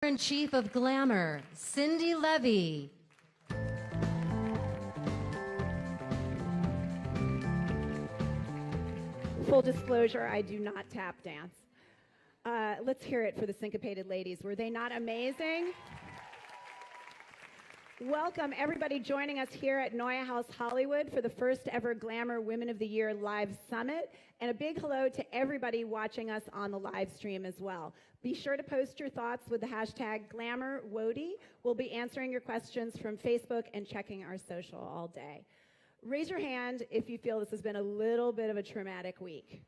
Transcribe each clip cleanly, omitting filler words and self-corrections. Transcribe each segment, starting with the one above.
Editor-in-Chief of Glamour, Cindi Leive. Full disclosure, I do not tap dance. Let's hear it for the syncopated ladies. Were they not amazing? Welcome, everybody joining us here at Neue House Hollywood for the first ever Glamour Women of the Year Live Summit. And a big hello to everybody watching us on the live stream as well. Be sure to post your thoughts with the hashtag GlamourWody. We'll be answering your questions from Facebook and checking our social all day. Raise your hand if you feel this has been a little bit of a traumatic week.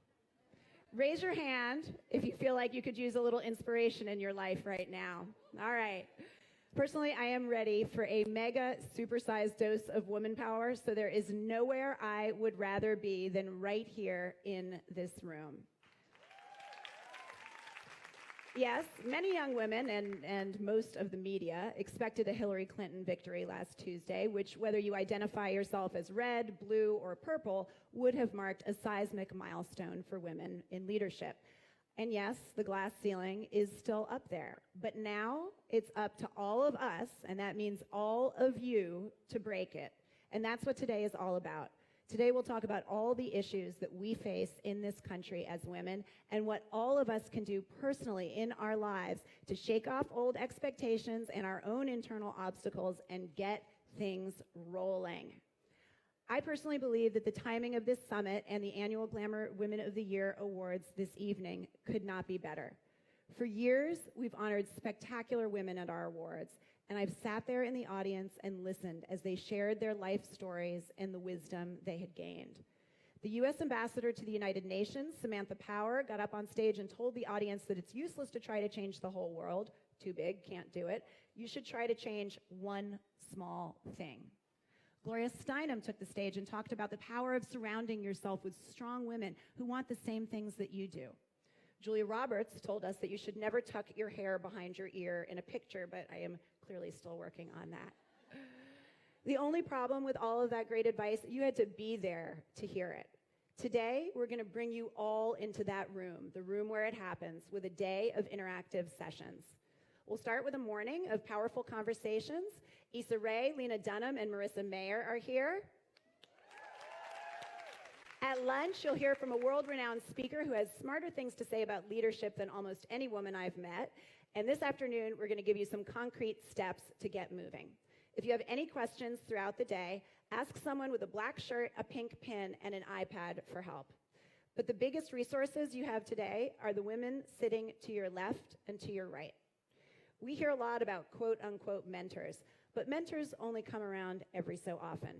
Raise your hand if you feel like you could use a little inspiration in your life right now. All right. Personally, I am ready for a mega supersized dose of woman power, so there is nowhere I would rather be than right here in this room. Yes, many young women and most of the media expected a Hillary Clinton victory last Tuesday, which, whether you identify yourself as red, blue, or purple, would have marked a seismic milestone for women in leadership. And yes, the glass ceiling is still up there. But now it's up to all of us, and that means all of you, to break it. And that's what today is all about. Today we'll talk about all the issues that we face in this country as women and what all of us can do personally in our lives to shake off old expectations and our own internal obstacles and get things rolling. I personally believe that the timing of this summit and the annual Glamour Women of the Year Awards this evening could not be better. For years, we've honored spectacular women at our awards, and I've sat there in the audience and listened as they shared their life stories and the wisdom they had gained. The U.S. Ambassador to the United Nations, Samantha Power, got up on stage and told the audience that it's useless to try to change the whole world. Too big, can't do it. You should try to change one small thing. Gloria Steinem took the stage and talked about the power of surrounding yourself with strong women who want the same things that you do. Julia Roberts told us that you should never tuck your hair behind your ear in a picture, but I am clearly still working on that. The only problem with all of that great advice, you had to be there to hear it. Today, we're going to bring you all into that room, the room where it happens, with a day of interactive sessions. We'll start with a morning of powerful conversations. Issa Rae, Lena Dunham, and Marissa Mayer are here. At lunch, you'll hear from a world-renowned speaker who has smarter things to say about leadership than almost any woman I've met. And this afternoon, we're going to give you some concrete steps to get moving. If you have any questions throughout the day, ask someone with a black shirt, a pink pin, and an iPad for help. But the biggest resources you have today are the women sitting to your left and to your right. We hear a lot about quote-unquote mentors, but mentors only come around every so often.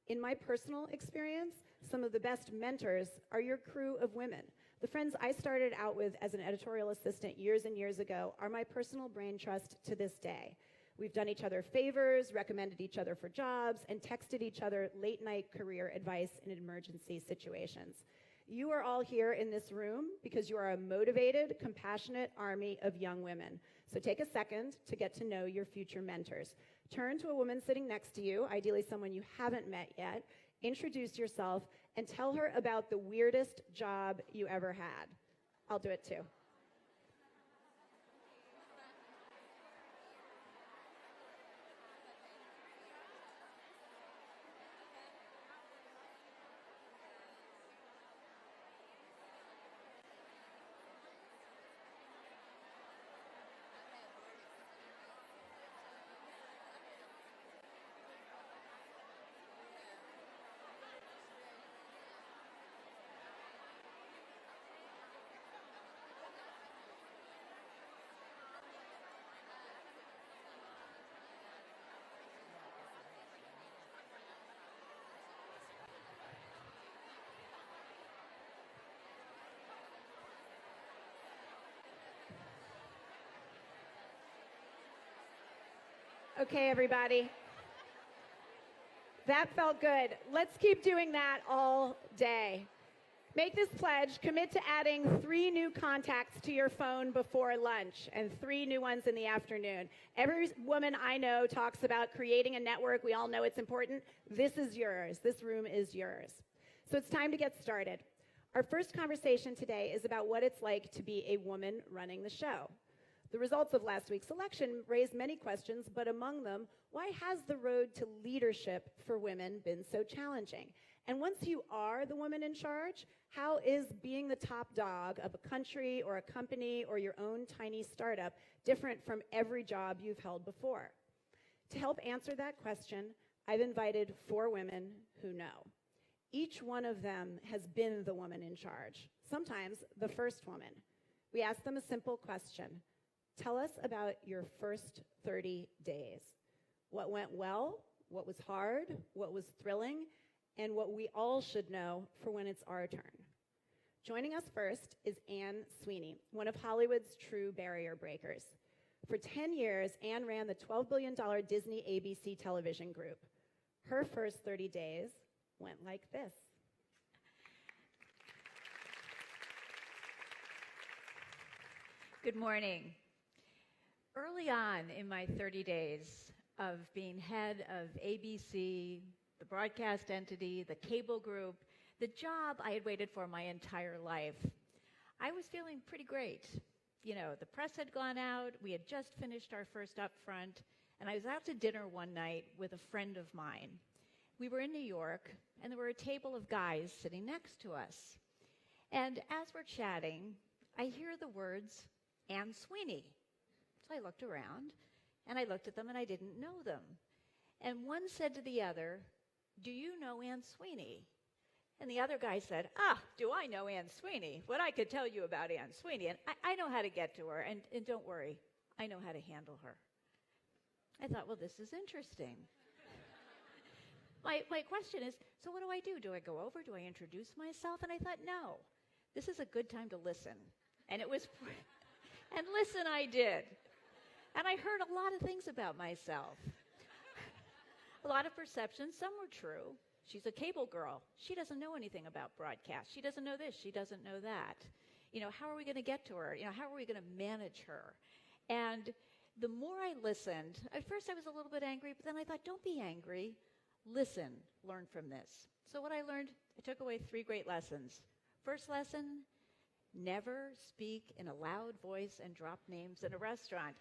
In my personal experience, some of the best mentors are your crew of women. The friends I started out with as an editorial assistant years and years ago are my personal brain trust to this day. We've done each other favors, recommended each other for jobs, and texted each other late-night career advice in emergency situations. You are all here in this room because you are a motivated, compassionate army of young women. So take a second to get to know your future mentors. Turn to a woman sitting next to you, ideally someone you haven't met yet, introduce yourself, and tell her about the weirdest job you ever had. I'll do it too. Okay, everybody. That felt good. Let's keep doing that all day. Make this pledge. Commit to adding 3 new contacts to your phone before lunch and 3 new ones in the afternoon. Every woman I know talks about creating a network. We all know it's important. This is yours. This room is yours. So it's time to get started. Our first conversation today is about what it's like to be a woman running the show. The results of last week's election raised many questions, but among them, why has the road to leadership for women been so challenging? And once you are the woman in charge, how is being the top dog of a country or a company or your own tiny startup different from every job you've held before? To help answer that question, I've invited 4 women who know. Each one of them has been the woman in charge, sometimes the first woman. We asked them a simple question. Tell us about your first 30 days. What went well, what was hard, what was thrilling, and what we all should know for when it's our turn. Joining us first is Anne Sweeney, one of Hollywood's true barrier breakers. For 10 years, Anne ran the $12 billion Disney ABC television group. Her first 30 days went like this. Good morning. Early on in my 30 days of being head of ABC, the broadcast entity, the cable group, the job I had waited for my entire life, I was feeling pretty great. You know, the press had gone out, we had just finished our first upfront, and I was out to dinner one night with a friend of mine. We were in New York, and there were a table of guys sitting next to us. And as we're chatting, I hear the words, Anne Sweeney. So I looked around, and I looked at them, and I didn't know them. And one said to the other, do you know Anne Sweeney? And the other guy said, do I know Anne Sweeney? What I could tell you about Anne Sweeney. And I know how to get to her, and don't worry, I know how to handle her. I thought, well, this is interesting. My question is, so what do? Do I go over? Do I introduce myself? And I thought, no, this is a good time to listen. And and listen I did. And I heard a lot of things about myself. A lot of perceptions, some were true. She's a cable girl. She doesn't know anything about broadcast. She doesn't know this. She doesn't know that. You know, how are we going to get to her? You know, how are we going to manage her? And the more I listened, at first I was a little bit angry, but then I thought, don't be angry. Listen, learn from this. So what I learned, I took away 3 great lessons. First lesson, never speak in a loud voice and drop names in a restaurant.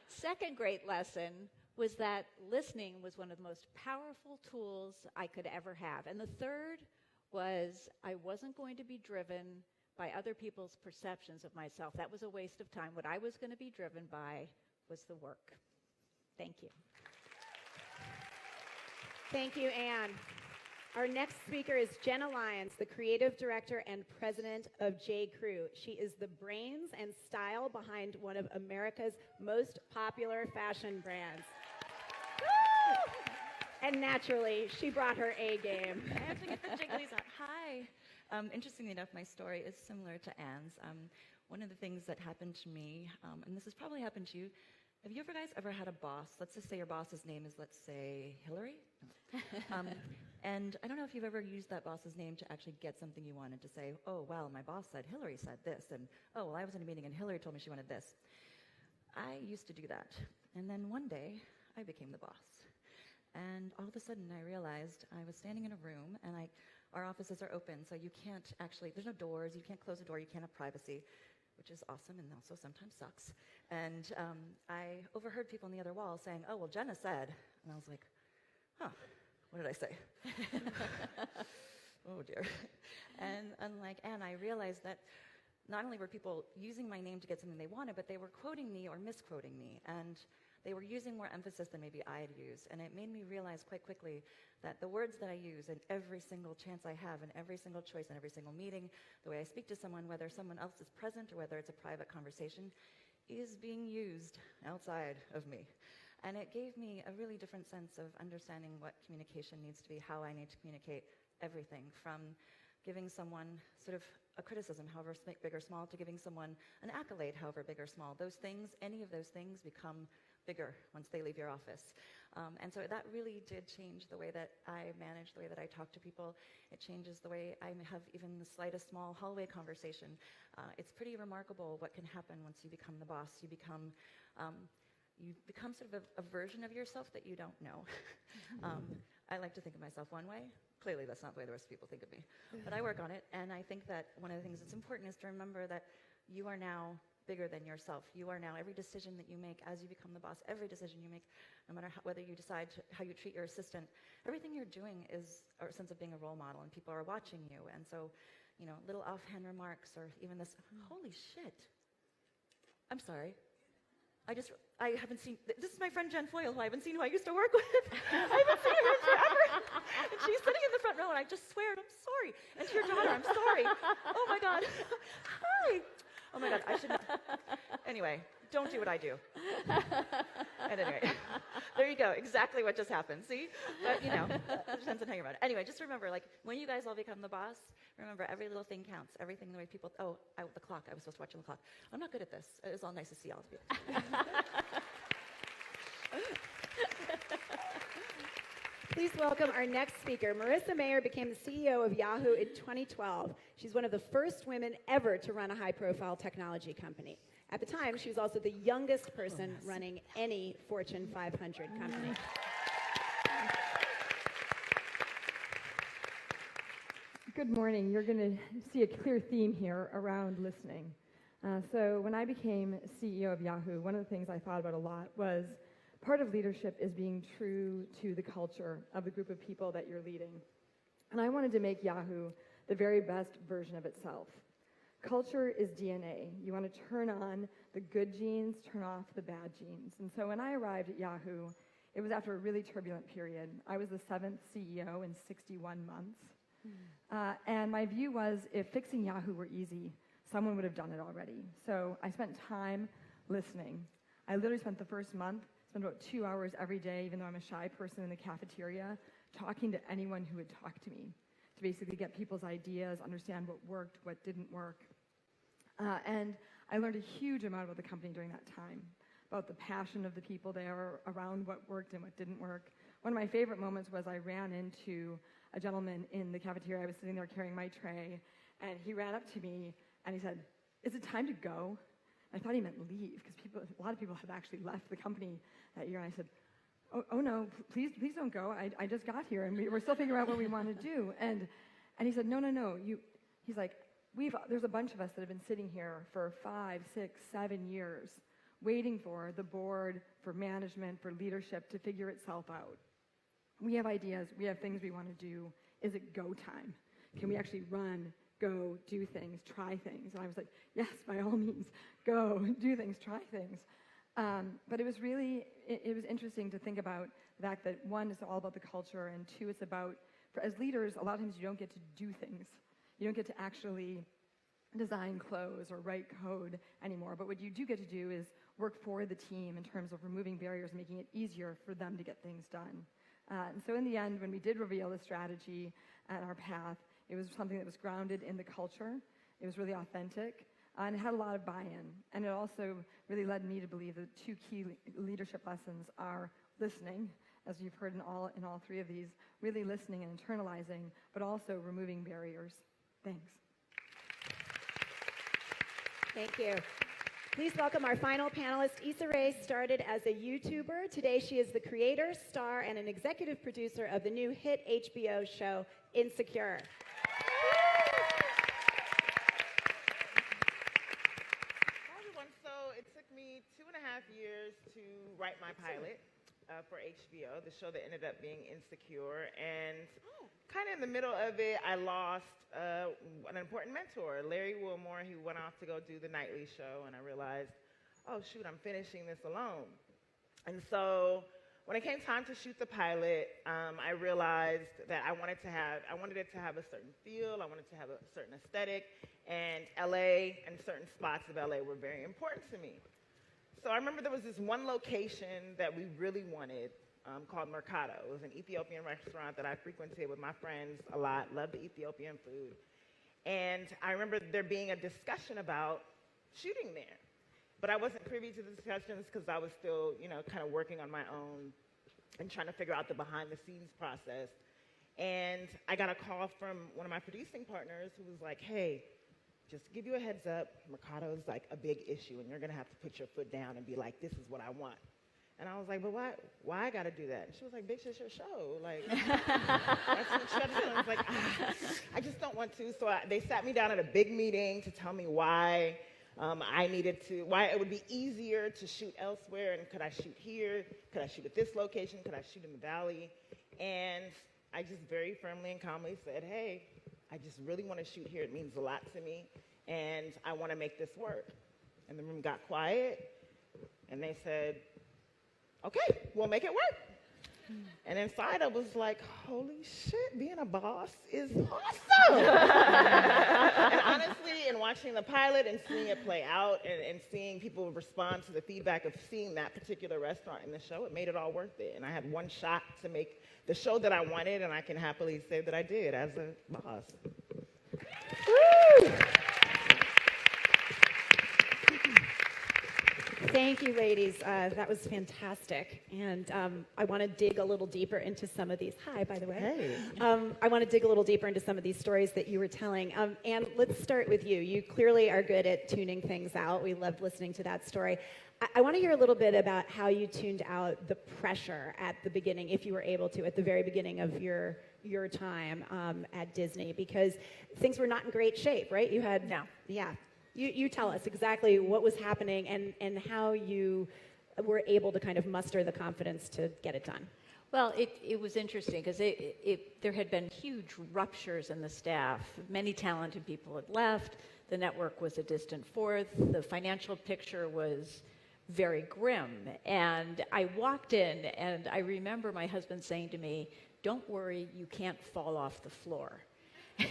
Second great lesson was that listening was one of the most powerful tools I could ever have. And the third was I wasn't going to be driven by other people's perceptions of myself. That was a waste of time. What I was going to be driven by was the work. Thank you. Thank you, Anne. Our next speaker is Jenna Lyons, the creative director and president of J. Crew. She is the brains and style behind one of America's most popular fashion brands. And naturally, she brought her A game. I have to get the jigglies out. Hi. Interestingly enough, my story is similar to Anne's. One of the things that happened to me, and this has probably happened to you, have you guys ever had a boss? Let's just say your boss's name is, let's say, Hillary. And I don't know if you've ever used that boss's name to actually get something you wanted to say. Oh, well, my boss said Hillary said this. And, oh, well, I was in a meeting and Hillary told me she wanted this. I used to do that. And then one day, I became the boss. And all of a sudden, I realized I was standing in a room, and our offices are open, so you can't actually, there's no doors, you can't close a door, you can't have privacy, which is awesome and also sometimes sucks. And I overheard people on the other wall saying, oh, well, Jenna said. And I was like, huh, what did I say? Oh, dear. And unlike Anne, I realized that not only were people using my name to get something they wanted, but they were quoting me or misquoting me. And they were using more emphasis than maybe I had used. And it made me realize quite quickly that the words that I use in every single chance I have, in every single choice, in every single meeting, the way I speak to someone, whether someone else is present or whether it's a private conversation, is being used outside of me. And it gave me a really different sense of understanding what communication needs to be, how I need to communicate everything, from giving someone sort of a criticism, however big or small, to giving someone an accolade, however big or small. Those things, any of those things become bigger once they leave your office. And so that really did change the way that I manage, the way that I talk to people. It changes the way I have even the slightest small hallway conversation. It's pretty remarkable what can happen once you become the boss. You become sort of a version of yourself that you don't know. I like to think of myself one way. Clearly, that's not the way the rest of people think of me. But I work on it, and I think that one of the things that's important is to remember that you are now bigger than yourself. You are now, every decision that you make as you become the boss, every decision you make, no matter whether you decide how you treat your assistant, everything you're doing is a sense of being a role model, and people are watching you. And so, little offhand remarks, or even this, holy shit. I'm sorry. I haven't seen, this is my friend Jen Foyle, who I haven't seen, who I used to work with. I haven't seen her forever. And she's sitting in the front row, and I just swear, I'm sorry. And to your daughter, I'm sorry. Oh my God. Hi. Oh my God, I should not. Anyway, don't do what I do. And anyway, there you go, exactly what just happened, see? But it depends on how you run it. Anyway, just remember, when you guys all become the boss, remember every little thing counts, everything the way people, the clock, I was supposed to watch on the clock. I'm not good at this. It was all nice to see all of you. Please welcome our next speaker. Marissa Mayer became the CEO of Yahoo in 2012. She's one of the first women ever to run a high-profile technology company. At the time, she was also the youngest person running any Fortune 500 company. Good morning. You're going to see a clear theme here around listening. So when I became CEO of Yahoo, one of the things I thought about a lot was part of leadership is being true to the culture of the group of people that you're leading. And I wanted to make Yahoo the very best version of itself. Culture is DNA. You want to turn on the good genes, turn off the bad genes. And so when I arrived at Yahoo, it was after a really turbulent period. I was the 7th CEO in 61 months. And my view was, if fixing Yahoo were easy, someone would have done it already. So I spent time listening. I literally spent the first month, spent about 2 hours every day, even though I'm a shy person in the cafeteria, talking to anyone who would talk to me, to basically get people's ideas, understand what worked, what didn't work. And I learned a huge amount about the company during that time, about the passion of the people there, around what worked and what didn't work. One of my favorite moments was I ran into a gentleman in the cafeteria. I was sitting there carrying my tray, and he ran up to me, and he said, "Is it time to go?" I thought he meant leave, because a lot of people had actually left the company that year. And I said, oh no, please don't go. I just got here, and we're still figuring out what we want to do. And he said, no. He's like, there's a bunch of us that have been sitting here for 5, 6, 7 years, waiting for the board, for management, for leadership to figure itself out. We have ideas. We have things we want to do. Is it go time? Can we actually run, go, do things, try things? And I was like, yes, by all means, go, do things, try things. But it was interesting to think about the fact that, one, it's all about the culture, and two, it's about, as leaders, a lot of times you don't get to do things. You don't get to actually design clothes or write code anymore. But what you do get to do is work for the team in terms of removing barriers, making it easier for them to get things done. And so in the end, when we did reveal the strategy and our path, it was something that was grounded in the culture. It was really authentic, and it had a lot of buy-in. And it also really led me to believe that 2 key leadership lessons are listening, as you've heard in all 3 of these, really listening and internalizing, but also removing barriers. Thanks. Thank you. Please welcome our final panelist. Issa Rae started as a YouTuber. Today she is the creator, star, and an executive producer of the new hit HBO show, Insecure. Hi, everyone. So it took me 2.5 years to write my pilot for HBO, the show that ended up being Insecure. And kind of in the middle of it, I lost an important mentor, Larry Wilmore. He went off to go do the nightly show, and I realized, oh, shoot, I'm finishing this alone. And so when it came time to shoot the pilot, I realized that I wanted it to have a certain feel, I wanted to have a certain aesthetic, and LA and certain spots of LA were very important to me. So I remember there was this one location that we really wanted called Mercado. It was an Ethiopian restaurant that I frequented with my friends a lot, loved the Ethiopian food. And I remember there being a discussion about shooting there. But I wasn't privy to the discussions because I was still, kind of working on my own and trying to figure out the behind-the-scenes process. And I got a call from one of my producing partners who was like, hey, just to give you a heads up, Mercado is like a big issue, and you're going to have to put your foot down and be like, this is what I want. And I was like, but why I got to do that? And she was like, bitch, it's your show. Like, that's what she had to do. I was like, I just don't want to. So they sat me down at a big meeting to tell me why why it would be easier to shoot elsewhere, and could I shoot here? Could I shoot at this location? Could I shoot in the Valley? And I just very firmly and calmly said, hey, I just really want to shoot here. It means a lot to me, and I want to make this work. And the room got quiet, and they said, okay, we'll make it work. And inside I was like, holy shit, being a boss is awesome. And honestly, in watching the pilot and seeing it play out and seeing people respond to the feedback of seeing that particular restaurant in the show, it made it all worth it. And I had one shot to make the show that I wanted, and I can happily say that I did as a boss. Woo! Thank you, ladies. That was fantastic. And I want to dig a little deeper into some of these. Hi, by the way. Hey. I want to dig a little deeper into some of these stories that you were telling. And let's start with you. You clearly are good at tuning things out. We loved listening to that story. I want to hear a little bit about how you tuned out the pressure at the beginning, if you were able to, at the very beginning of your time at Disney, because things were not in great shape, right? You had... No. Yeah. You tell us exactly what was happening and how you were able to kind of muster the confidence to get it done. Well, it was interesting because there had been huge ruptures in the staff. Many talented people had left. The network was a distant fourth. The financial picture was very grim. And I walked in, and I remember my husband saying to me, "Don't worry, you can't fall off the floor."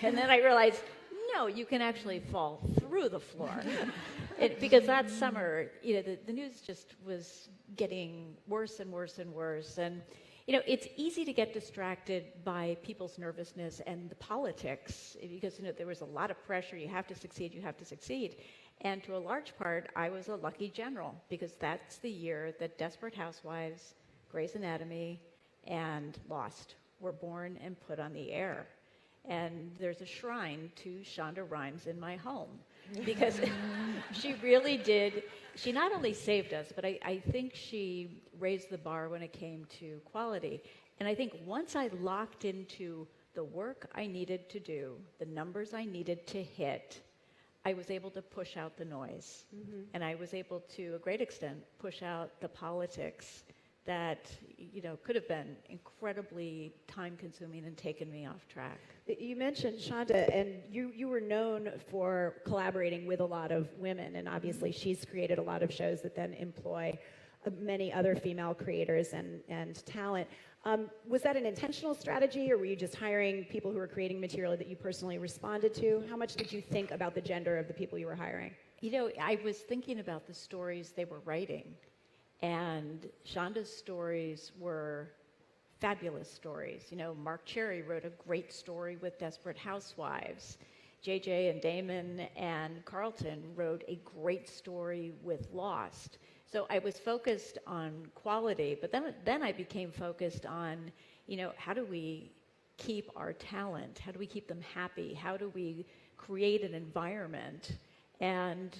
And then I realized, no, you can actually fall through the floor. Because that summer, the news just was getting worse and worse and worse. And, it's easy to get distracted by people's nervousness and the politics because, there was a lot of pressure. You have to succeed, you have to succeed. And to a large part, I was a lucky general because that's the year that Desperate Housewives, Grey's Anatomy, and Lost were born and put on the air. And there's a shrine to Shonda Rhimes in my home because she really did. She not only saved us, but I think she raised the bar when it came to quality. And I think once I locked into the work I needed to do, the numbers I needed to hit, I was able to push out the noise. Mm-hmm. And I was able to, a great extent, push out the politics that could have been incredibly time-consuming and taken me off track. You mentioned Shonda, and you were known for collaborating with a lot of women, and obviously she's created a lot of shows that then employ many other female creators and talent. Was that an intentional strategy, or were you just hiring people who were creating material that you personally responded to? How much did you think about the gender of the people you were hiring? I was thinking about the stories they were writing. And Shonda's stories were fabulous stories. Mark Cherry wrote a great story with Desperate Housewives. JJ and Damon and Carlton wrote a great story with Lost. So I was focused on quality, but then I became focused on, how do we keep our talent? How do we keep them happy? How do we create an environment? And,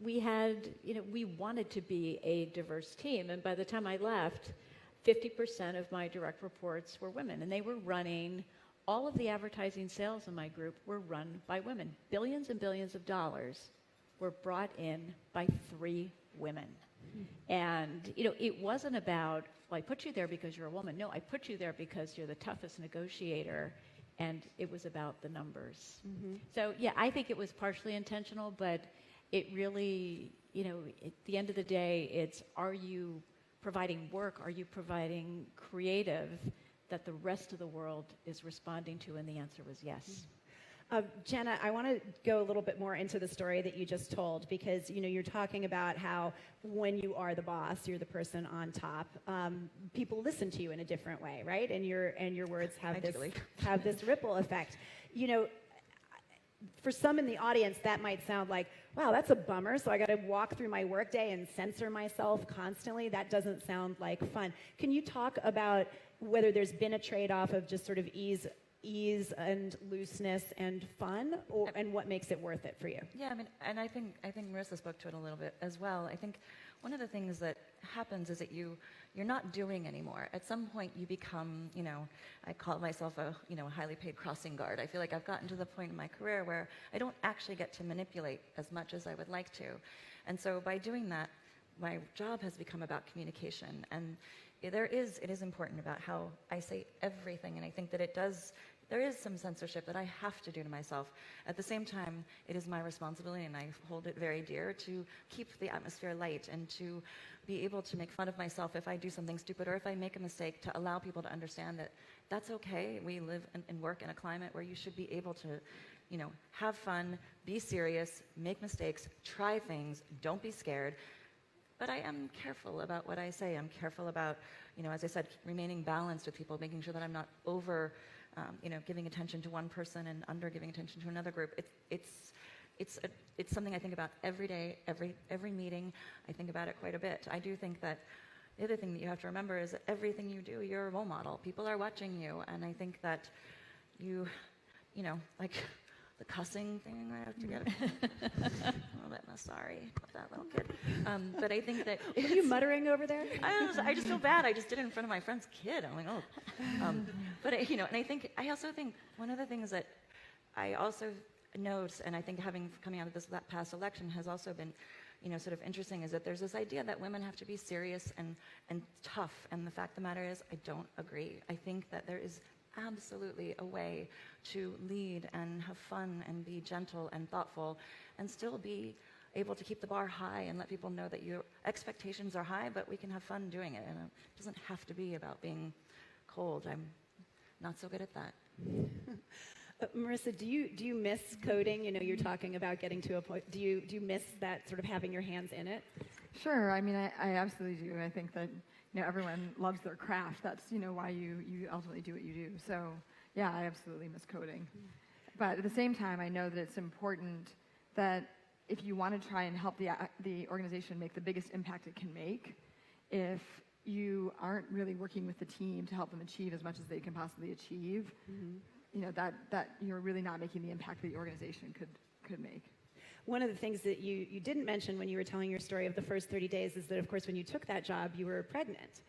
we wanted to be a diverse team. And by the time I left, 50% of my direct reports were women. And they were running, all of the advertising sales in my group were run by women. Billions and billions of dollars were brought in by 3 women. Mm-hmm. And, it wasn't about, well, I put you there because you're a woman. No, I put you there because you're the toughest negotiator. And it was about the numbers. Mm-hmm. So, yeah, I think it was partially intentional, but it really, at the end of the day, it's, are you providing work? Are you providing creative that the rest of the world is responding to? And the answer was yes. Mm-hmm. Jenna, I want to go a little bit more into the story that you just told because, you're talking about how when you are the boss, you're the person on top. People listen to you in a different way, right? And your words have this ripple effect. For some in the audience, that might sound like, wow, that's a bummer. So I got to walk through my workday and censor myself constantly. That doesn't sound like fun. Can you talk about whether there's been a trade-off of just sort of ease and looseness and fun, and what makes it worth it for you? Yeah, and I think Marissa spoke to it a little bit as well. I think one of the things that happens is that you're not doing anymore. At some point you become, I call myself a highly paid crossing guard. I feel like I've gotten to the point in my career where I don't actually get to manipulate as much as I would like to. And so by doing that, my job has become about communication. And it is important about how I say everything, and I think that there is some censorship that I have to do to myself. At the same time, it is my responsibility, and I hold it very dear, to keep the atmosphere light and to be able to make fun of myself if I do something stupid or if I make a mistake, to allow people to understand that that's okay. We live and work in a climate where you should be able to, have fun, be serious, make mistakes, try things, don't be scared. But I am careful about what I say. I'm careful about, as I said, remaining balanced with people, making sure that I'm not over, giving attention to one person and under giving attention to another group. It's something I think about every day, every meeting. I think about it quite a bit. I do think that the other thing that you have to remember is that everything you do, you're a role model. People are watching you, and I think that like the cussing thing, I have to get a little bit sorry about that little kid. But I think that... Are you muttering over there? I just feel bad. I just did it in front of my friend's kid. I'm like, oh. But, and I also think one of the things that I also note, and I think coming out of that past election has also been, sort of interesting, is that there's this idea that women have to be serious and tough. And the fact of the matter is, I don't agree. I think that there is absolutely a way to lead and have fun and be gentle and thoughtful and still be able to keep the bar high and let people know that your expectations are high, but we can have fun doing it. And it doesn't have to be about being cold. I'm not so good at that. Marissa, do you miss coding? You're talking about getting to a point. Do you miss that sort of having your hands in it? Sure. I mean, I absolutely do. I think that everyone loves their craft. That's why you ultimately do what you do. So yeah, I absolutely miss coding. But at the same time, I know that it's important that if you want to try and help the organization make the biggest impact it can make, if you aren't really working with the team to help them achieve as much as they can possibly achieve, that you're really not making the impact that the organization could make. One of the things that you didn't mention when you were telling your story of the first 30 days is that, of course, when you took that job, you were pregnant.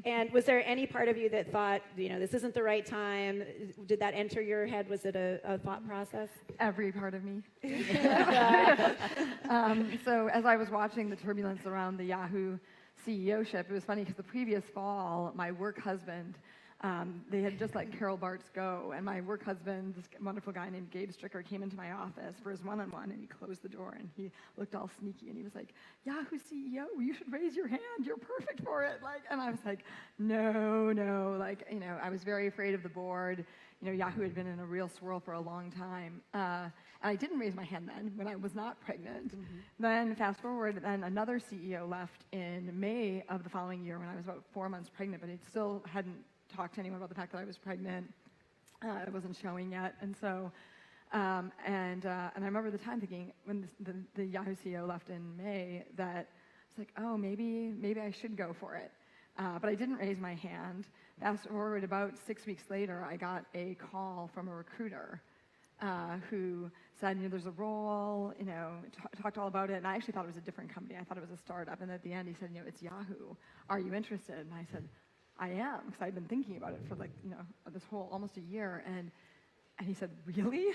And was there any part of you that thought, this isn't the right time? Did that enter your head? Was it a thought process? Every part of me. So as I was watching the turbulence around the Yahoo CEO-ship, it was funny because the previous fall, my work husband, they had just let Carol Bartz go, and my work husband, this wonderful guy named Gabe Stricker, came into my office for his one-on-one, and he closed the door, and he looked all sneaky, and he was like, Yahoo CEO, you should raise your hand, you're perfect for it. And I was like, no, I was very afraid of the board. Yahoo had been in a real swirl for a long time. And I didn't raise my hand then when I was not pregnant. Mm-hmm. Then fast forward, then another CEO left in May of the following year when I was about 4 months pregnant, but it still hadn't talked to anyone about the fact that I was pregnant. I wasn't showing yet. And so, and I remember the time thinking when the Yahoo CEO left in May that it's like, oh, maybe I should go for it. But I didn't raise my hand. Fast forward about 6 weeks later, I got a call from a recruiter who said, there's a role, talked all about it. And I actually thought it was a different company. I thought it was a startup. And at the end, he said, it's Yahoo. Are you interested? And I said, I am, because I've been thinking about it for this whole almost a year. And he said, really?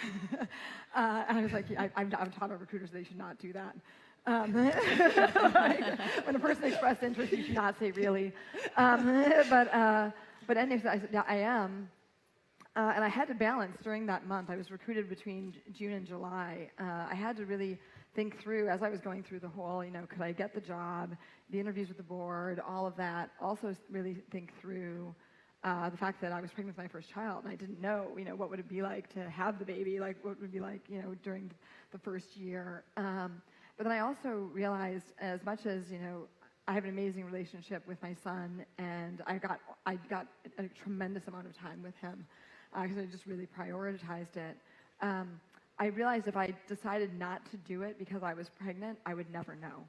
And I was like, I've taught our recruiters they should not do that. When a person expressed interest, you should not say really. But anyways, I said, yeah, I am. And I had to balance during that month. I was recruited between June and July. I had to really think through, as I was going through the whole, could I get the job, the interviews with the board, all of that. Also really think through the fact that I was pregnant with my first child, and I didn't know, what would it be like to have the baby, what would it be like, during the first year. But then I also realized, as much as, I have an amazing relationship with my son, and I got a tremendous amount of time with him, because I just really prioritized it. I realized if I decided not to do it because I was pregnant, I would never know.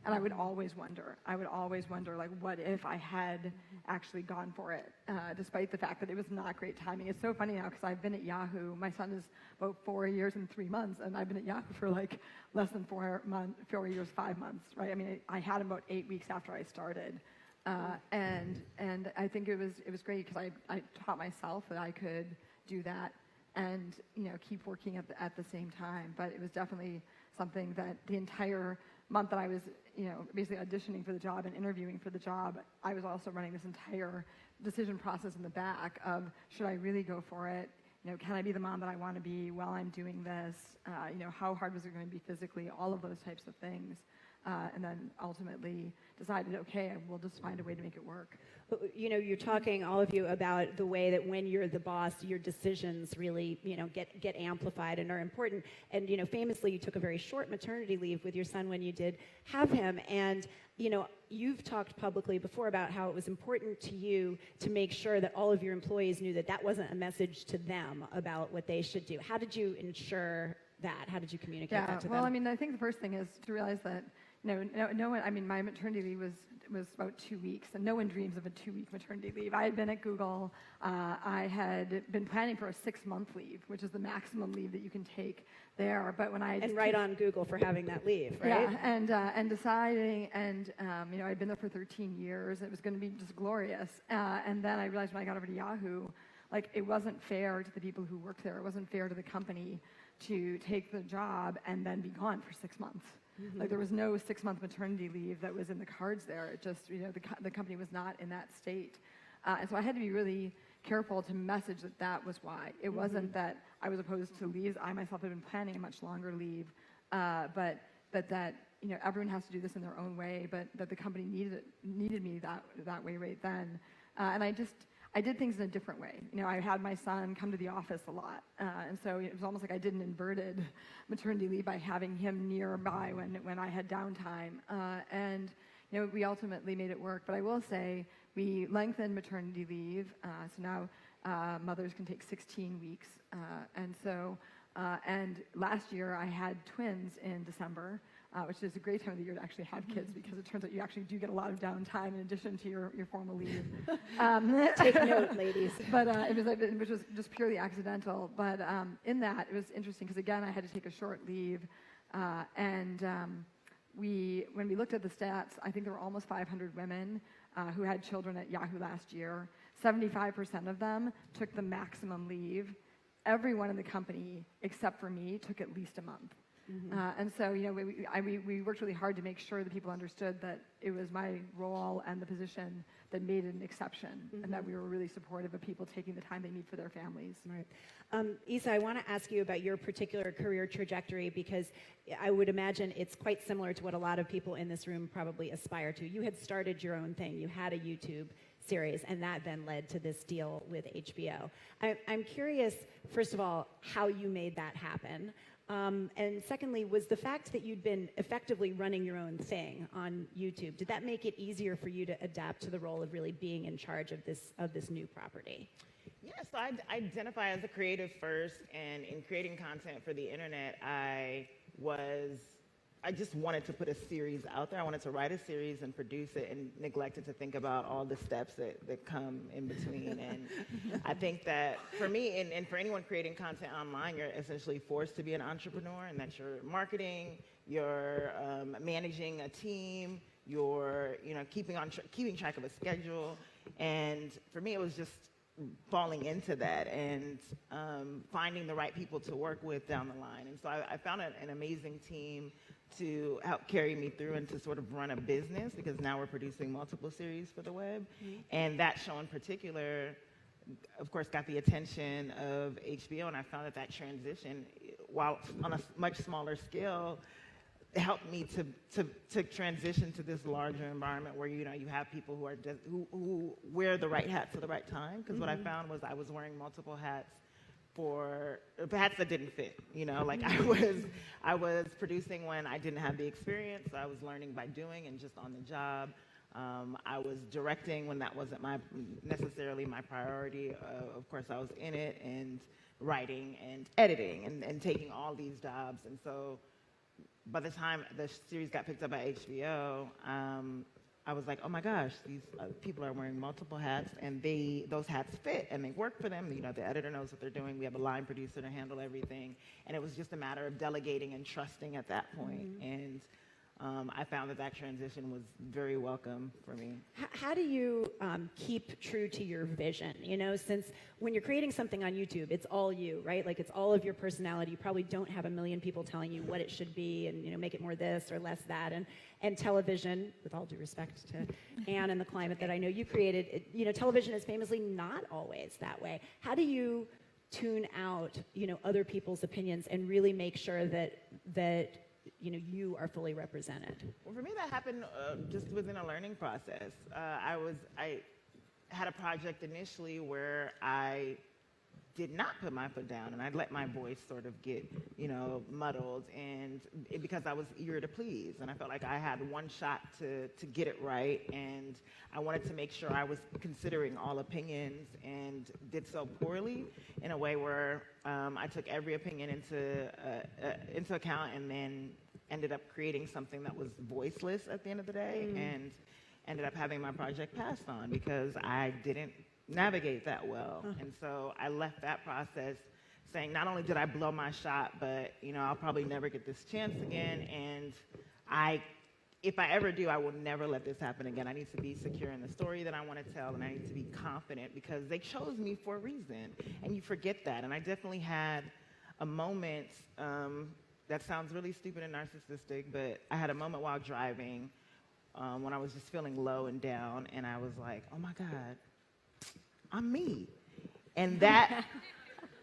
And I would always wonder, like, what if I had actually gone for it, despite the fact that it was not great timing. It's so funny now because I've been at Yahoo. My son is about 4 years and 3 months, and I've been at Yahoo for like less than 4 years, 5 months, right? I mean, I had him about 8 weeks after I started. And I think it was great because I taught myself that I could do that and, keep working at the same time. But it was definitely something that the entire month that I was, basically auditioning for the job and interviewing for the job, I was also running this entire decision process in the back of, should I really go for it? Can I be the mom that I want to be while I'm doing this? How hard was it going to be physically? All of those types of things. And then ultimately decided, okay, we'll just find a way to make it work. You're talking, all of you, about the way that when you're the boss, your decisions really, get amplified and are important. And, famously, you took a very short maternity leave with your son when you did have him. And, you've talked publicly before about how it was important to you to make sure that all of your employees knew that that wasn't a message to them about what they should do. How did you ensure that? How did you communicate that to them? Well, I mean, I think the first thing is to realize that no one, I mean, my maternity leave was about 2 weeks, and no one dreams of a 2-week maternity leave. I had been at Google. I had been planning for a 6-month leave, which is the maximum leave that you can take there. But when I right on Google for having that leave, right? Yeah, and deciding, and I'd been there for 13 years. It was going to be just glorious. And then I realized when I got over to Yahoo, like, it wasn't fair to the people who worked there. It wasn't fair to the company to take the job and then be gone for 6 months. Like, there was no 6-month maternity leave that was in the cards there. It just, the company was not in that state. And so I had to be really careful to message that that was why. It wasn't that I was opposed to leaves. I myself had been planning a much longer leave, but that, everyone has to do this in their own way, but that the company needed me that way right then. And I did things in a different way. I had my son come to the office a lot, and so it was almost like I did an inverted maternity leave by having him nearby when I had downtime. And we ultimately made it work. But I will say we lengthened maternity leave, so now mothers can take 16 weeks. And last year I had twins in December. Which is a great time of the year to actually have kids because it turns out you actually do get a lot of downtime in addition to your formal leave. Take note, ladies. But which was just purely accidental. But in that, it was interesting because, again, I had to take a short leave. When we looked at the stats, I think there were almost 500 women who had children at Yahoo last year. 75% of them took the maximum leave. Everyone in the company, except for me, took at least a month. And so, we worked really hard to make sure that people understood that it was my role and the position that made it an exception, and that we were really supportive of people taking the time they need for their families. Right. Issa, I want to ask you about your particular career trajectory because I would imagine it's quite similar to what a lot of people in this room probably aspire to. You had started your own thing. You had a YouTube series, and that then led to this deal with HBO. I'm curious, first of all, how you made that happen. And secondly, was the fact that you'd been effectively running your own thing on YouTube, did that make it easier for you to adapt to the role of really being in charge of this new property? Yeah, so I identify as a creative first, and in creating content for the internet, I just wanted to put a series out there. I wanted to write a series and produce it, and neglected to think about all the steps that come in between. And I think that for me, and for anyone creating content online, you're essentially forced to be an entrepreneur, and that you're marketing, you're managing a team, you're keeping track of a schedule. And for me, it was just falling into that and finding the right people to work with down the line. And so I found an amazing team to help carry me through and to sort of run a business, because now we're producing multiple series for the web. And that show in particular, of course, got the attention of HBO, and I found that transition, while on a much smaller scale, helped me to transition to this larger environment where you have people who are who wear the right hats at the right time. Because what I found was I was wearing multiple hats for hats that didn't fit. Like I was producing when I didn't have the experience. So I was learning by doing and just on the job. I was directing when that wasn't necessarily my priority. Of course, I was in it, and writing and editing and taking all these jobs. And so by the time the series got picked up by HBO, I was like, oh my gosh, these people are wearing multiple hats, and those hats fit and they work for them. You know, the editor knows what they're doing. We have a line producer to handle everything, and it was just a matter of delegating and trusting at that point. And I found that transition was very welcome for me. How do you keep true to your vision? You know, since when you're creating something on YouTube, it's all you, right? Like, it's all of your personality. You probably don't have a million people telling you what it should be and, you know, make it more this or less that. And television, with all due respect to Anne and the climate that I know you created, you know, television is famously not always that way. How do you tune out, you know, other people's opinions and really make sure that you know, you are fully represented? Well, for me, that happened just within a learning process. I had a project initially where I did not put my foot down, and I let my voice sort of get, you know, muddled, and because I was eager to please, and I felt like I had one shot to get it right, and I wanted to make sure I was considering all opinions, and did so poorly in a way where I took every opinion into account, and then ended up creating something that was voiceless at the end of the day, and ended up having my project passed on because I didn't navigate that well. And so I left that process saying, not only did I blow my shot, but, you know, I'll probably never get this chance again, and if I ever do, I will never let this happen again. I need to be secure in the story that I want to tell, and I need to be confident because they chose me for a reason, and you forget that. And I definitely had a moment, that sounds really stupid and narcissistic, but I had a moment while driving when I was just feeling low and down, and I was like, oh my God, I'm me. And that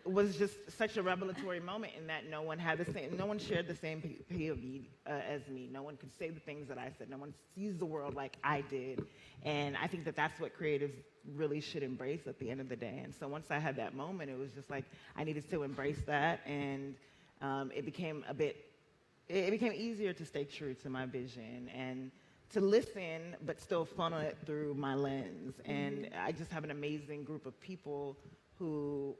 was just such a revelatory moment in that no one shared the same POV as me. No one could say the things that I said. No one sees the world like I did. And I think that that's what creatives really should embrace at the end of the day. And so once I had that moment, it was just like I needed to embrace that, and it became easier to stay true to my vision and to listen, but still funnel it through my lens. And I just have an amazing group of people whose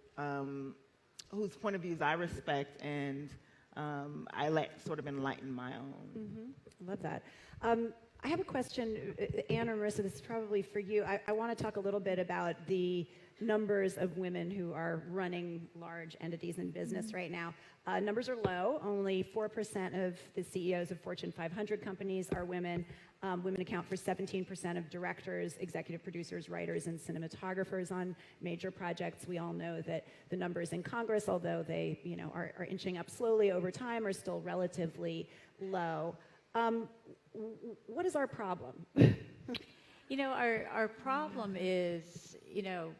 point of views I respect, and I let sort of enlighten my own. I love that. I have a question, Anne or Marissa, this is probably for you. I want to talk a little bit about the numbers of women who are running large entities in business right now. Numbers are low. Only 4% of the CEOs of Fortune 500 companies are women. Women account for 17% of directors, executive producers, writers, and cinematographers on major projects. We all know that the numbers in Congress, although they, you know, are inching up slowly over time, are still relatively low. What is our problem? You know, our problem is, you know,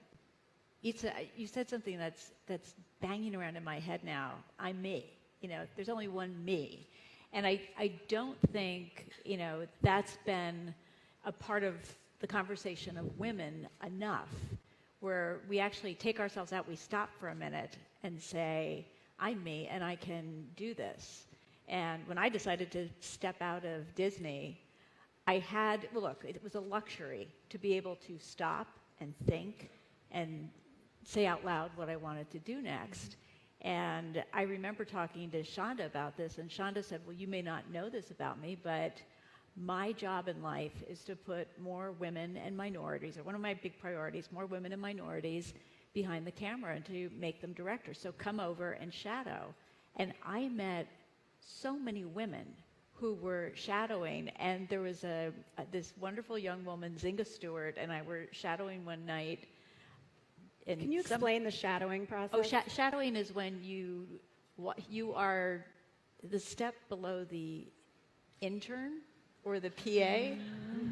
Issa, you said something that's banging around in my head now. I'm me. You know, there's only one me. And I don't think, you know, that's been a part of the conversation of women enough, where we actually take ourselves out, we stop for a minute and say, I'm me and I can do this. And when I decided to step out of Disney, it was a luxury to be able to stop and think and say out loud what I wanted to do next. And I remember talking to Shonda about this, and Shonda said, well, you may not know this about me, but my job in life is to put more women and minorities, or one of my big priorities, more women and minorities behind the camera and to make them directors. So come over and shadow. And I met so many women who were shadowing, and there was this wonderful young woman, Zinga Stewart, and I were shadowing one night. Can you explain the shadowing process? Oh, shadowing is when you are the step below the intern or the PA.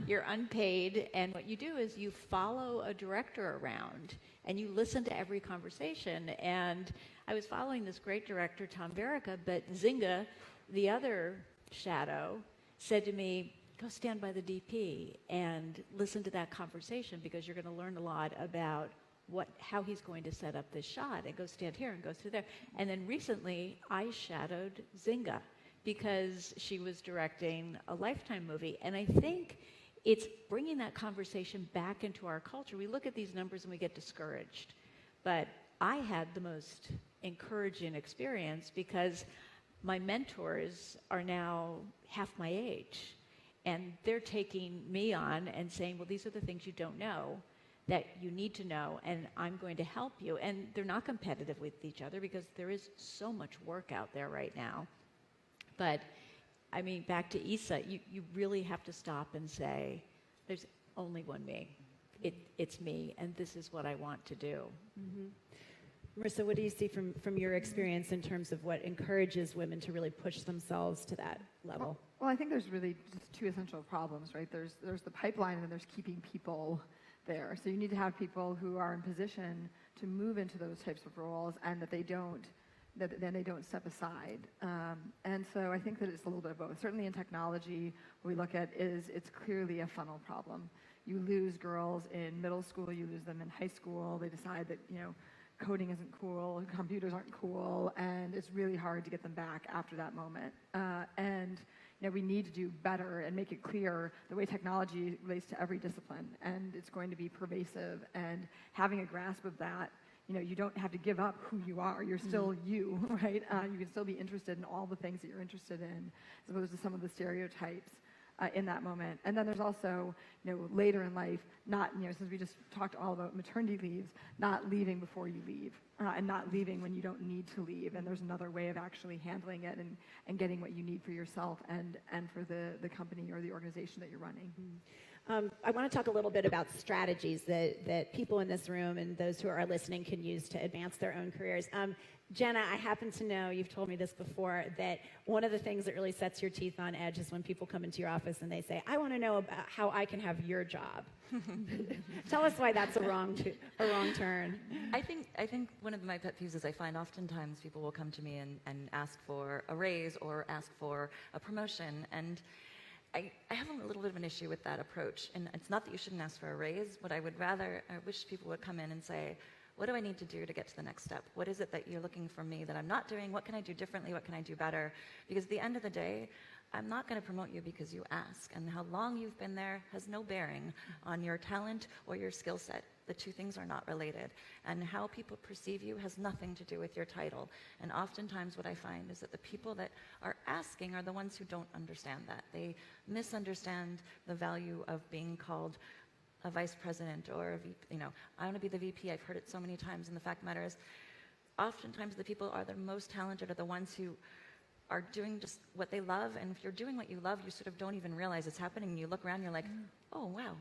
You're unpaid, and what you do is you follow a director around, and you listen to every conversation. And I was following this great director, Tom Verica, but Zinga, the other shadow, said to me, go stand by the DP and listen to that conversation, because you're going to learn a lot about how he's going to set up this shot, and go stand here and go through there. And then recently, I shadowed Zinga because she was directing a Lifetime movie. And I think it's bringing that conversation back into our culture. We look at these numbers and we get discouraged. But I had the most encouraging experience because my mentors are now half my age, and they're taking me on and saying, well, these are the things you don't know that you need to know, and I'm going to help you. And they're not competitive with each other because there is so much work out there right now. But, I mean, back to Issa, you really have to stop and say, there's only one me. It's me, and this is what I want to do. Marissa, what do you see from your experience in terms of what encourages women to really push themselves to that level? Well, I think there's really just two essential problems, right? There's the pipeline, and then there's keeping people there. So you need to have people who are in position to move into those types of roles, and that they don't step aside. And so I think that it's a little bit of both. Certainly in technology, what we look at is it's clearly a funnel problem. You lose girls in middle school, you lose them in high school. They decide that, coding isn't cool, computers aren't cool, and it's really hard to get them back after that moment. And we need to do better and make it clear the way technology relates to every discipline, and it's going to be pervasive. And having a grasp of that, you don't have to give up who you are. You're still you, right? You can still be interested in all the things that you're interested in, as opposed to some of the stereotypes in that moment. And then there's also, later in life, not, since we just talked all about maternity leaves, not leaving before you leave, and not leaving when you don't need to leave. And there's another way of actually handling it and getting what you need for yourself and for the company or the organization that you're running. I want to talk a little bit about strategies that people in this room and those who are listening can use to advance their own careers. Jenna, I happen to know, you've told me this before, that one of the things that really sets your teeth on edge is when people come into your office and they say, I want to know about how I can have your job. Tell us why that's a wrong turn. I think one of my pet peeves is I find oftentimes people will come to me and ask for a raise or ask for a promotion, and I have a little bit of an issue with that approach. And it's not that you shouldn't ask for a raise, but I wish people would come in and say, what do I need to do to get to the next step? What is it that you're looking from me that I'm not doing? What can I do differently? What can I do better? Because at the end of the day, I'm not going to promote you because you ask. And how long you've been there has no bearing on your talent or your skill set. The two things are not related. And how people perceive you has nothing to do with your title. And oftentimes what I find is that the people that are asking are the ones who don't understand that. They misunderstand the value of being called a vice president or a VP. I want to be the VP. I've heard it so many times. And the fact of the matter is, oftentimes the people are the most talented are the ones who are doing just what they love. And if you're doing what you love, you sort of don't even realize it's happening. You look around, you're like, oh, wow,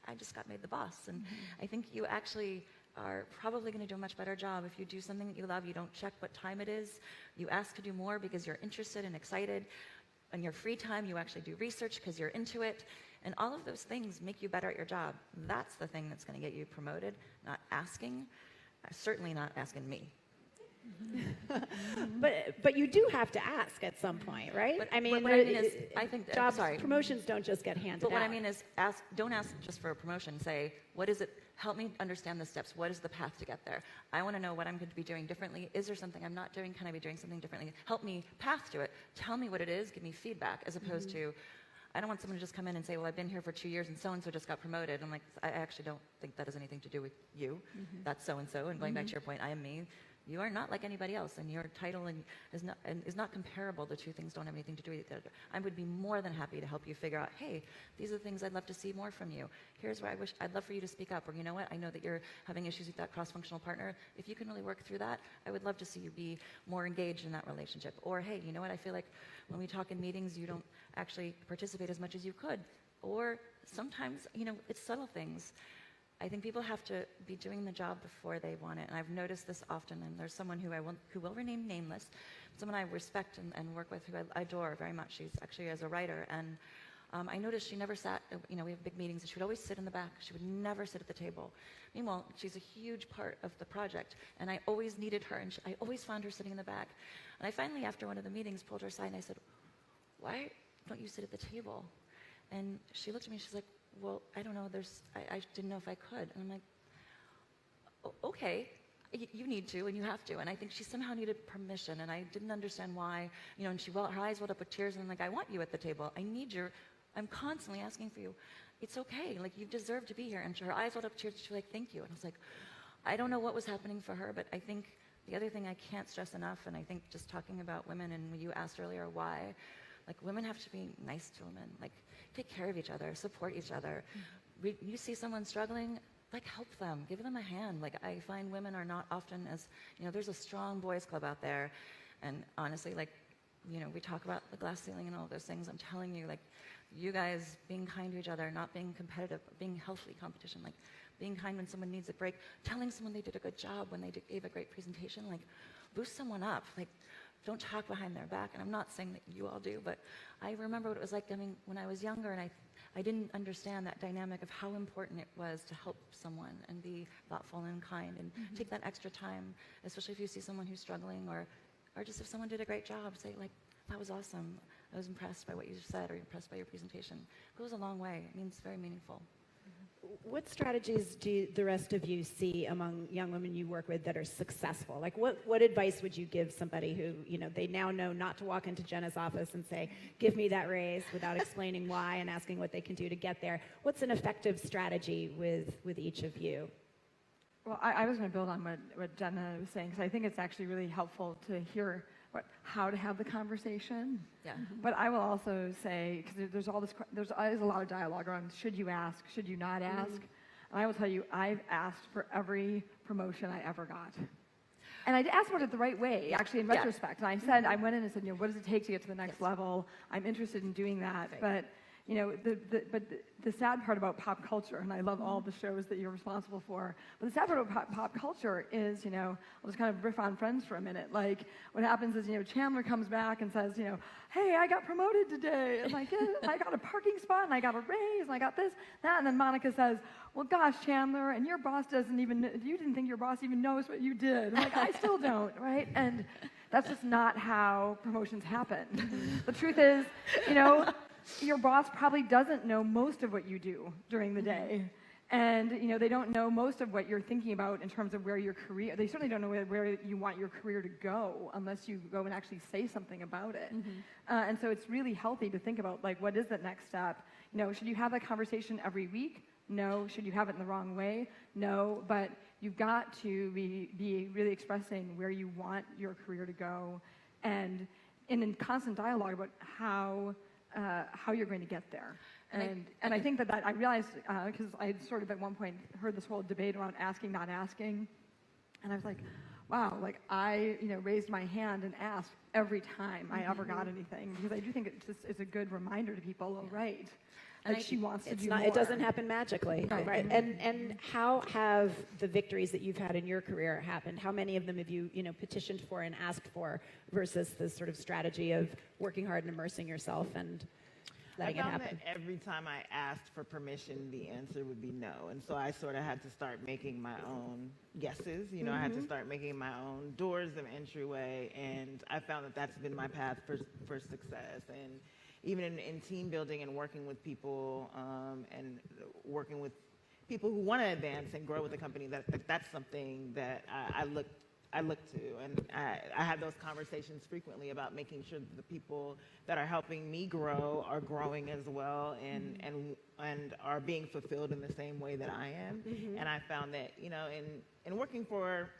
I just got made the boss. And I think you actually are probably going to do a much better job if you do something that you love. You don't check what time it is. You ask to do more because you're interested and excited. In your free time, you actually do research because you're into it. And all of those things make you better at your job. That's the thing that's going to get you promoted, not asking, certainly not asking me. But you do have to ask at some point, right? But, I mean, what I mean is, I think promotions don't just get handed out. But what I mean is, don't ask just for a promotion. Say, what is it? Help me understand the steps. What is the path to get there? I want to know what I'm going to be doing differently. Is there something I'm not doing? Can I be doing something differently? Help me path to it. Tell me what it is. Give me feedback, as opposed to, I don't want someone to just come in and say, well, I've been here for 2 years and so-and-so just got promoted. I'm like, I actually don't think that has anything to do with you. That's so-and-so. And going back to your point, I am me. You are not like anybody else, and your title is not comparable. The two things don't have anything to do with each other. I would be more than happy to help you figure out, hey, these are the things I'd love to see more from you. Here's where I'd love for you to speak up. Or, you know what, I know that you're having issues with that cross-functional partner. If you can really work through that, I would love to see you be more engaged in that relationship. Or, hey, you know what, I feel like when we talk in meetings, you don't actually participate as much as you could. Or sometimes, it's subtle things. I think people have to be doing the job before they want it, and I've noticed this often. And there's someone who will remain nameless, someone I respect and work with, who I adore very much. She's actually as a writer, and I noticed she never sat. We have big meetings, and she would always sit in the back. She would never sit at the table. Meanwhile, she's a huge part of the project, and I always needed her, and I always found her sitting in the back. And I finally, after one of the meetings, pulled her aside and I said, "Why don't you sit at the table?" And she looked at me. She's like, well, I don't know, I didn't know if I could. And I'm like, okay, you need to and you have to. And I think she somehow needed permission, and I didn't understand why, and her eyes welled up with tears, and I'm like, I want you at the table. I'm constantly asking for you. It's okay, you deserve to be here. And her eyes welled up with tears, she was like, thank you. And I was like, I don't know what was happening for her, but I think the other thing I can't stress enough, and I think just talking about women, and you asked earlier why, like women have to be nice to women, like take care of each other, support each other. You see someone struggling, like help them, give them a hand. Like I find women are not often as, there's a strong boys club out there, and honestly, like, we talk about the glass ceiling and all those things. I'm telling you, like, you guys being kind to each other, not being competitive, being healthy competition, like being kind when someone needs a break, telling someone they did a good job when they gave a great presentation, like boost someone up, like don't talk behind their back. And I'm not saying that you all do, but I remember what it was like when I was younger, and I didn't understand that dynamic of how important it was to help someone and be thoughtful and kind and take that extra time, especially if you see someone who's struggling, or just if someone did a great job, say like, that was awesome. I was impressed by what you said, or impressed by your presentation. It goes a long way. It means very meaningful. What strategies do the rest of you see among young women you work with that are successful? Like what advice would you give somebody who, they now know not to walk into Jenna's office and say, give me that raise, without explaining why and asking what they can do to get there? What's an effective strategy with each of you? Well, I was going to build on what Jenna was saying, because I think it's actually really helpful to hear how to have the conversation. Yeah. But I will also say, because there's always a lot of dialogue around, should you ask, should you not ask? And I will tell you, I've asked for every promotion I ever got. And I asked about it the right way, actually, in retrospect. And I went in and said, what does it take to get to the next level? I'm interested in doing that. Right. But the sad part about pop culture, and I love all the shows that you're responsible for, but the sad part about pop culture is, I'll just kind of riff on Friends for a minute. Like, what happens is, Chandler comes back and says, hey, I got promoted today, and like, I got a parking spot, and I got a raise, and I got this, that, and then Monica says, well, gosh, Chandler, and your boss you didn't think your boss even knows what you did. I'm like, I still don't, right? And that's just not how promotions happen. The truth is, your boss probably doesn't know most of what you do during the day. And, they don't know most of what you're thinking about in terms of where your career, they certainly don't know where you want your career to go unless you go and actually say something about it. And so it's really healthy to think about, like, what is the next step? Should you have that conversation every week? No. Should you have it in the wrong way? No. But you've got to be really expressing where you want your career to go, and in constant dialogue about how you're going to get there. And I think that I realized, because I had sort of at one point heard this whole debate around asking, not asking, and I was like, wow, like I raised my hand and asked every time I ever got anything, because I do think it's a good reminder to people, right, like she wants to do more. It doesn't happen magically, right? And how have the victories that you've had in your career happened? How many of them have you petitioned for and asked for, versus this sort of strategy of working hard and immersing yourself and letting it happen? I found that every time I asked for permission, the answer would be no. And so I sort of had to start making my own guesses. I had to start making my own doors of entryway. And I found that that's been my path for success. And even in team building and working with people and working with people who want to advance and grow with the company, that's something that I look to, and I have those conversations frequently about making sure that the people that are helping me grow are growing as well, and are being fulfilled in the same way that I am. And I found that in working for,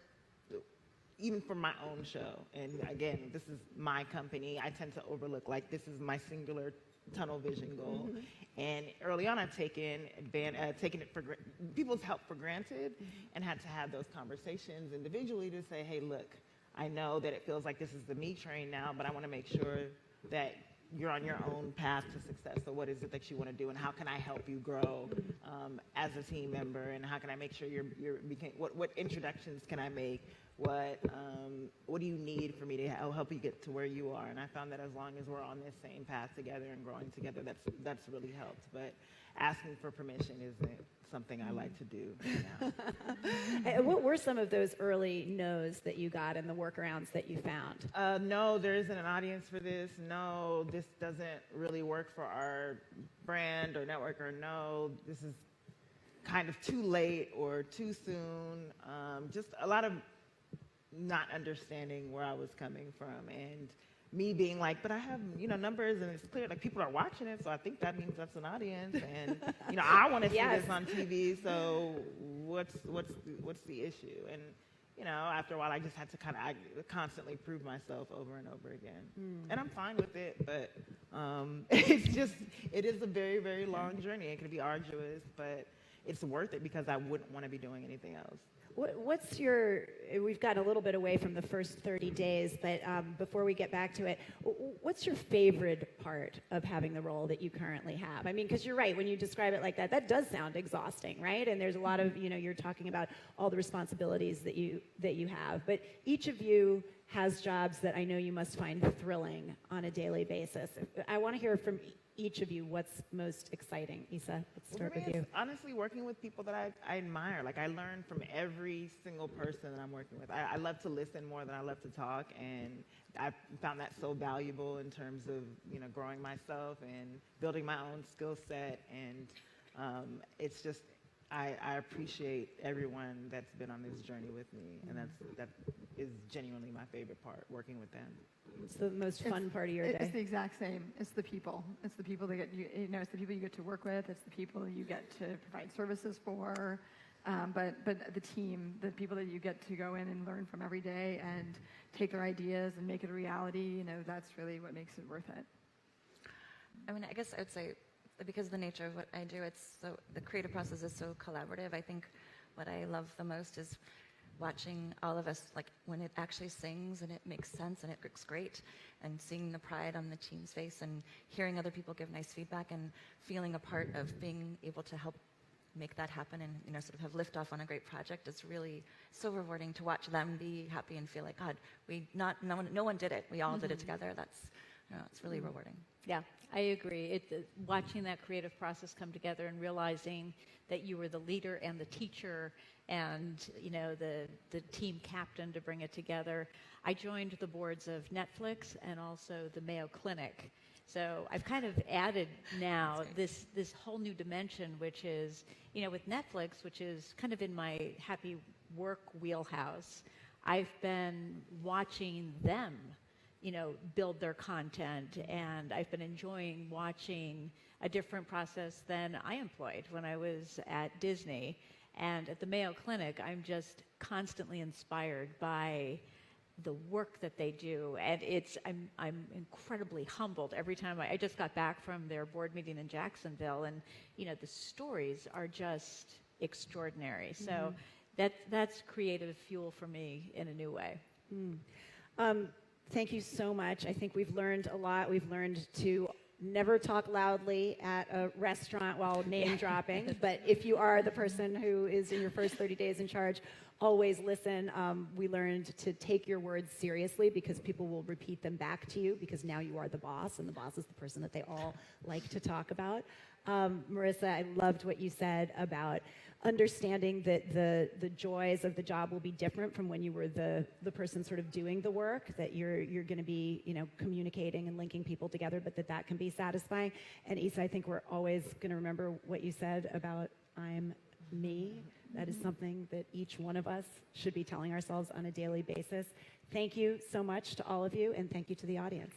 even for my own show, and again, this is my company, I tend to overlook, like, this is my singular tunnel vision goal. And early on, I've taken it for people's help for granted, and had to have those conversations individually to say, hey, look, I know that it feels like this is the me train now, but I want to make sure that you're on your own path to success. So what is it that you want to do, and how can I help you grow as a team member, and how can I make sure what introductions can I make? What do you need for me to help you get to where you are? And I found that as long as we're on this same path together and growing together, that's really helped. But asking for permission isn't something I like to do now. What were some of those early no's that you got and the workarounds that you found? No, there isn't an audience for this. No, this doesn't really work for our brand or network. Or no, this is kind of too late or too soon. Just a lot of not understanding where I was coming from, and me being like, but I have numbers, and it's clear like people are watching it, so I think that means that's an audience, and I want to see this on TV. So what's the issue? And after a while, I just had to kind of constantly prove myself over and over again. And I'm fine with it, but it is a very, very long journey. It can be arduous, but it's worth it because I wouldn't want to be doing anything else. We've gotten a little bit away from the first 30 days, but before we get back to it, what's your favorite part of having the role that you currently have? I mean, because you're right, when you describe it like that, that does sound exhausting, right? And there's a lot of, you're talking about all the responsibilities that you have, but each of you has jobs that I know you must find thrilling on a daily basis. I want to hear from each of you what's most exciting. Issa, let's start with you. Honestly, working with people that I admire. Like, I learn from every single person that I'm working with. I love to listen more than I love to talk, and I found that so valuable in terms of, growing myself and building my own skill set. And it's just, I appreciate everyone that's been on this journey with me, and that is genuinely my favorite part, working with them. It's the most fun part of your day. It's the exact same. It's the people. It's the people that it's the people you get to work with. It's the people you get to provide services for. But the team, the people that you get to go in and learn from every day and take their ideas and make it a reality, that's really what makes it worth it. I mean, I guess I would say, because of the nature of what I do, the creative process is so collaborative. I think what I love the most is watching all of us, like when it actually sings and it makes sense and it looks great, and seeing the pride on the team's face and hearing other people give nice feedback and feeling a part of being able to help make that happen and sort of have liftoff on a great project is really so rewarding to watch them be happy and feel like, God, no one did it. We all did it together. That's it's really rewarding. Yeah, I agree. Watching that creative process come together and realizing that you were the leader and the teacher and the team captain to bring it together. I joined the boards of Netflix and also the Mayo Clinic. So I've kind of added now this whole new dimension, which is, with Netflix, which is kind of in my happy work wheelhouse, I've been watching them build their content, and I've been enjoying watching a different process than I employed when I was at Disney. And at the Mayo Clinic, I'm just constantly inspired by the work that they do, and I'm incredibly humbled every time. I just got back from their board meeting in Jacksonville, and the stories are just extraordinary. So that's creative fuel for me in a new way. Thank you so much. I think we've learned a lot. We've learned to never talk loudly at a restaurant while name dropping, but if you are the person who is in your first 30 days in charge, always listen. We learned to take your words seriously because people will repeat them back to you because now you are the boss, and the boss is the person that they all like to talk about. Marissa, I loved what you said about understanding that the joys of the job will be different from when you were the person sort of doing the work, that you're going to be, communicating and linking people together, but that can be satisfying. And Issa, I think we're always going to remember what you said about I'm me. That is something that each one of us should be telling ourselves on a daily basis. Thank you so much to all of you, and thank you to the audience.